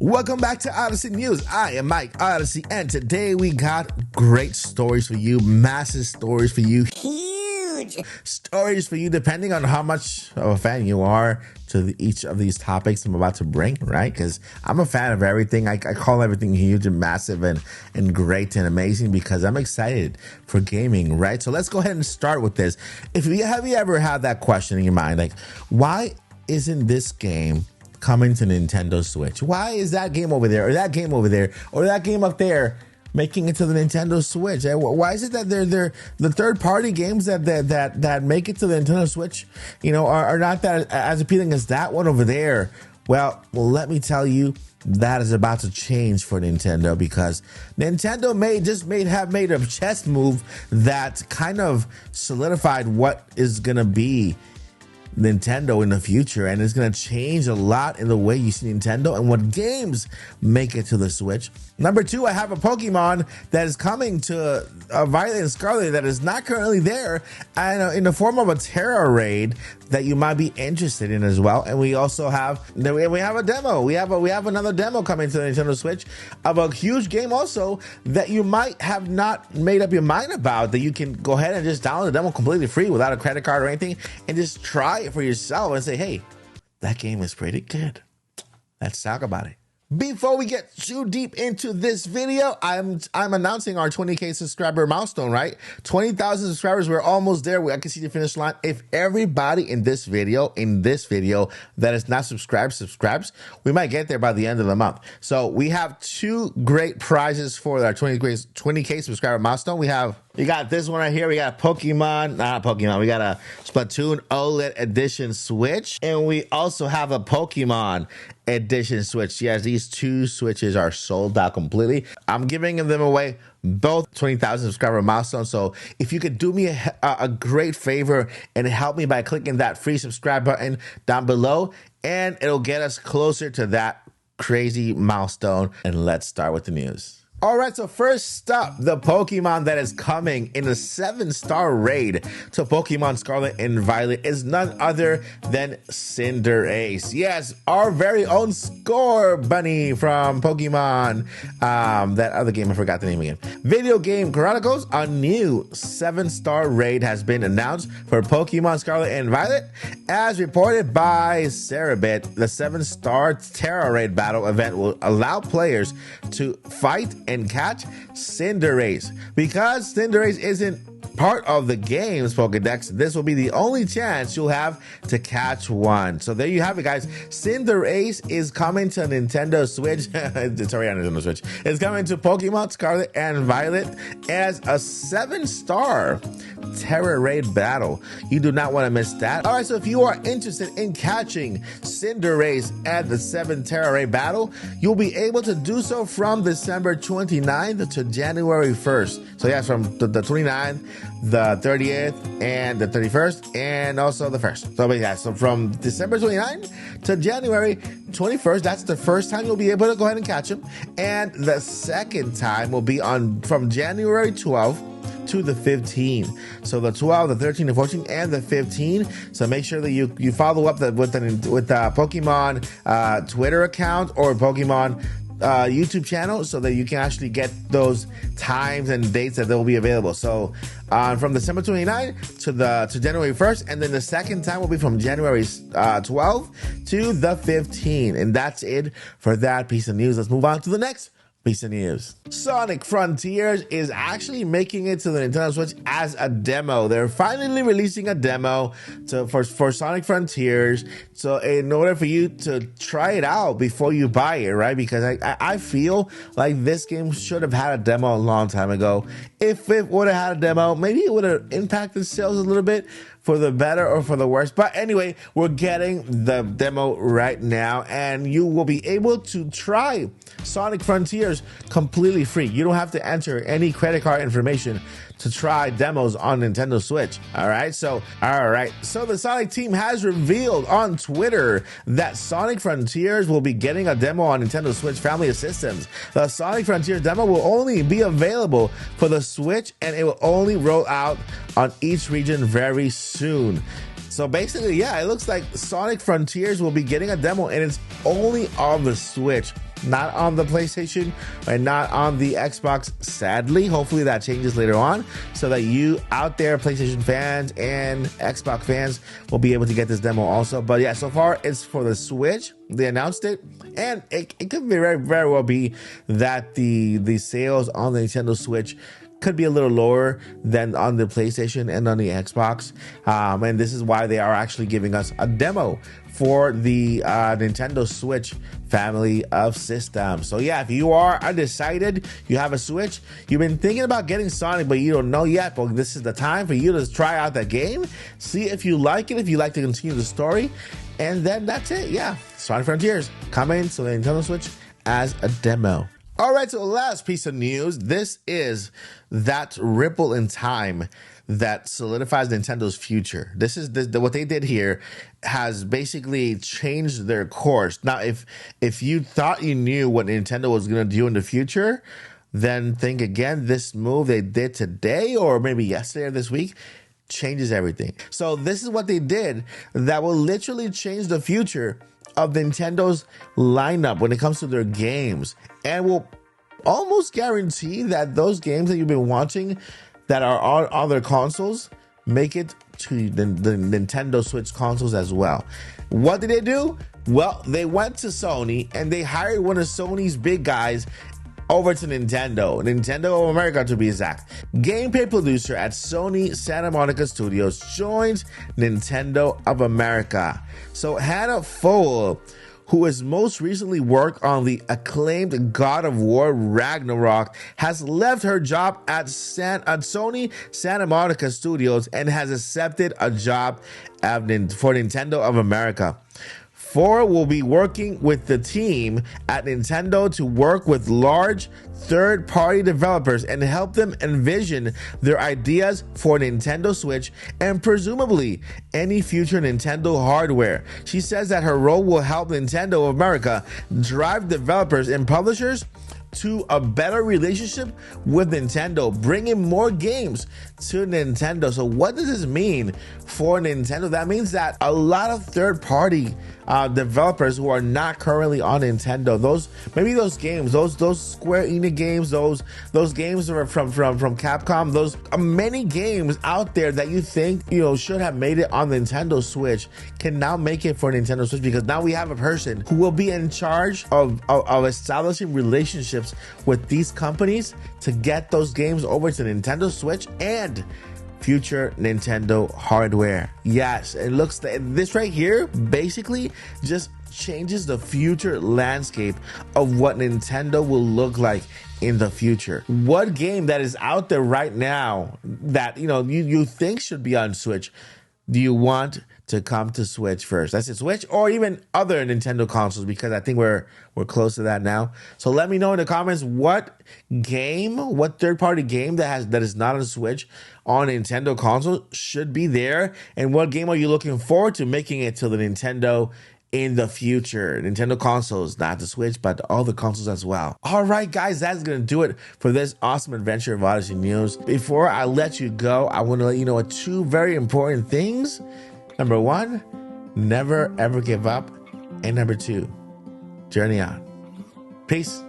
Welcome back to Odyssey News. I am Mike Odyssey, and today we got great stories for you, massive stories for you, huge stories for you, depending on how much of a fan you are to each of these topics I'm about to bring, right? Because I'm a fan of everything. I call everything huge and massive and great and amazing because I'm excited for gaming, right? So let's go ahead and start with this. Have you ever had that question in your mind, like, why isn't this game coming to Nintendo Switch? Why is that game over there, or that game over there, or that game up there making it to the Nintendo Switch? Why is it that they're the third-party games that make it to the Nintendo Switch, you know, are not that as appealing as that one over there? Well, let me tell you, that is about to change for Nintendo, because Nintendo have made a chess move that kind of solidified what is gonna be Nintendo in the future, and it's going to change a lot in the way you see Nintendo and what games make it to the Switch. Number two, I have a Pokemon that is coming to Violet and Scarlet that is not currently there, and in the form of a Terra raid that you might be interested in as well. And we also have a demo. We have another demo coming to the Nintendo Switch of a huge game also that you might have not made up your mind about, that you can go ahead and just download the demo completely free without a credit card or anything and just try it for yourself and say, hey, that game is pretty good. Let's talk about it. Before we get too deep into this video, I'm announcing our 20K subscriber milestone, right? 20,000 subscribers, we're almost there. I can see the finish line. If everybody in this video that is not subscribes, we might get there by the end of the month. So we have two great prizes for our 20K subscriber milestone. We got this one right here. We got a We got a Splatoon OLED edition Switch, and we also have a Pokemon edition Switch. Yes, these two Switches are sold out completely. I'm giving them away, both 20,000 subscriber milestones. So if you could do me a great favor and help me by clicking that free subscribe button down below, and it'll get us closer to that crazy milestone. And let's start with the news. All right, so first up, the Pokemon that is coming in a 7-star raid to Pokemon Scarlet and Violet is none other than Cinder Ace. Yes, our very own Score Bunny from Pokemon. That other game, I forgot the name again. Video Game Chronicles, a new 7-star raid has been announced for Pokemon Scarlet and Violet. As reported by Cerebit, the 7-star Terra Raid battle event will allow players to fight and catch Cinder Ace. Because Cinder Ace isn't part of the game's Pokedex, this will be the only chance you'll have to catch one. So there you have it, guys. Cinder Ace is coming to Nintendo Switch. It's already on Nintendo Switch. It's coming to Pokemon Scarlet and Violet as a 7-star Terra Raid battle. You do not want to miss that. All right, so if you are interested in catching Cinder Ace at the 7 Terra Raid battle, you'll be able to do so from December 29th to January 1st. So yes, from the 29th, the 30th, and the 31st, and also the 1st. So yeah, so from December 29th to January 21st, that's the first time you'll be able to go ahead and catch them. And the second time will be from January 12th to the 15th. So the 12, the 13, the 14, and the 15. So make sure that you follow up with the Pokemon Twitter account or Pokemon YouTube channel, so that you can actually get those times and dates that they'll be available. So from December 29th to January 1st, and then the second time will be from January 12th to the 15th. And that's it for that piece of news. Let's move on to the next piece of news. Sonic Frontiers is actually making it to the Nintendo Switch as a demo. They're finally releasing a demo for Sonic Frontiers. So in order for you to try it out before you buy it, right? Because I feel like this game should have had a demo a long time ago. If it would have had a demo, maybe it would have impacted sales a little bit, for the better or for the worse. But anyway, we're getting the demo right now, and you will be able to try Sonic Frontiers completely free. You don't have to enter any credit card information to try demos on Nintendo Switch. All right, so the Sonic team has revealed on Twitter that Sonic Frontiers will be getting a demo on Nintendo Switch family of systems. The Sonic Frontiers demo will only be available for the Switch, and it will only roll out on each region very soon. So basically, yeah, it looks like Sonic Frontiers will be getting a demo, and it's only on the Switch. not on the PlayStation and not on the Xbox, sadly. Hopefully that changes later on so that you out there, PlayStation fans and Xbox fans, will be able to get this demo also. But yeah, so far it's for the Switch. They announced it, and it could very, very well be that the sales on the Nintendo Switch could be a little lower than on the PlayStation and on the Xbox. And this is why they are actually giving us a demo for the Nintendo Switch family of systems. So yeah, if you are undecided, you have a Switch, you've been thinking about getting Sonic, but you don't know yet, well, this is the time for you to try out that game, see if you like it, if you like to continue the story, and then that's it. Yeah, Sonic Frontiers coming to the Nintendo Switch as a demo. All right, so the last piece of news, this is that ripple in time that solidifies Nintendo's future. This is what they did here has basically changed their course. Now, if you thought you knew what Nintendo was going to do in the future, then think again. This move they did today or maybe yesterday or this week changes everything. So this is what they did that will literally change the future of Nintendo's lineup when it comes to their games, and will almost guarantee that those games that you've been watching that are on other consoles make it to the Nintendo Switch consoles as well. What did they do? Well, they went to Sony and they hired one of Sony's big guys over to Nintendo of America to be exact. Gameplay producer at Sony Santa Monica Studios joins Nintendo of America. So Hannah Fowl, who has most recently worked on the acclaimed God of War Ragnarok, has left her job at Sony Santa Monica Studios and has accepted a job for Nintendo of America. Four will be working with the team at Nintendo to work with large third-party developers and help them envision their ideas for Nintendo Switch and presumably any future Nintendo hardware. She says that her role will help Nintendo of America drive developers and publishers to a better relationship with Nintendo, bringing more games to Nintendo. So what does this mean for Nintendo? That means that a lot of third-party developers who are not currently on Nintendo, those games, those Square Enix games, those games from Capcom, those many games out there that you think should have made it on Nintendo Switch can now make it for Nintendo Switch, because now we have a person who will be in charge of establishing relationships with these companies to get those games over to Nintendo Switch and future Nintendo hardware. Yes, it looks like this right here basically just changes the future landscape of what Nintendo will look like in the future. What game that is out there right now that you think should be on Switch do you want to come to Switch first? That's it, Switch or even other Nintendo consoles, because I think we're close to that now. So let me know in the comments what third-party game that is not on Switch on Nintendo console should be there, and what game are you looking forward to making it to the Nintendo in the future. Nintendo consoles, not the Switch, but all the consoles as well. All right, guys, that's going to do it for this awesome adventure of Odyssey News. Before I let you go, I want to let you know two very important things. Number one, never ever give up. And number two, journey on. Peace.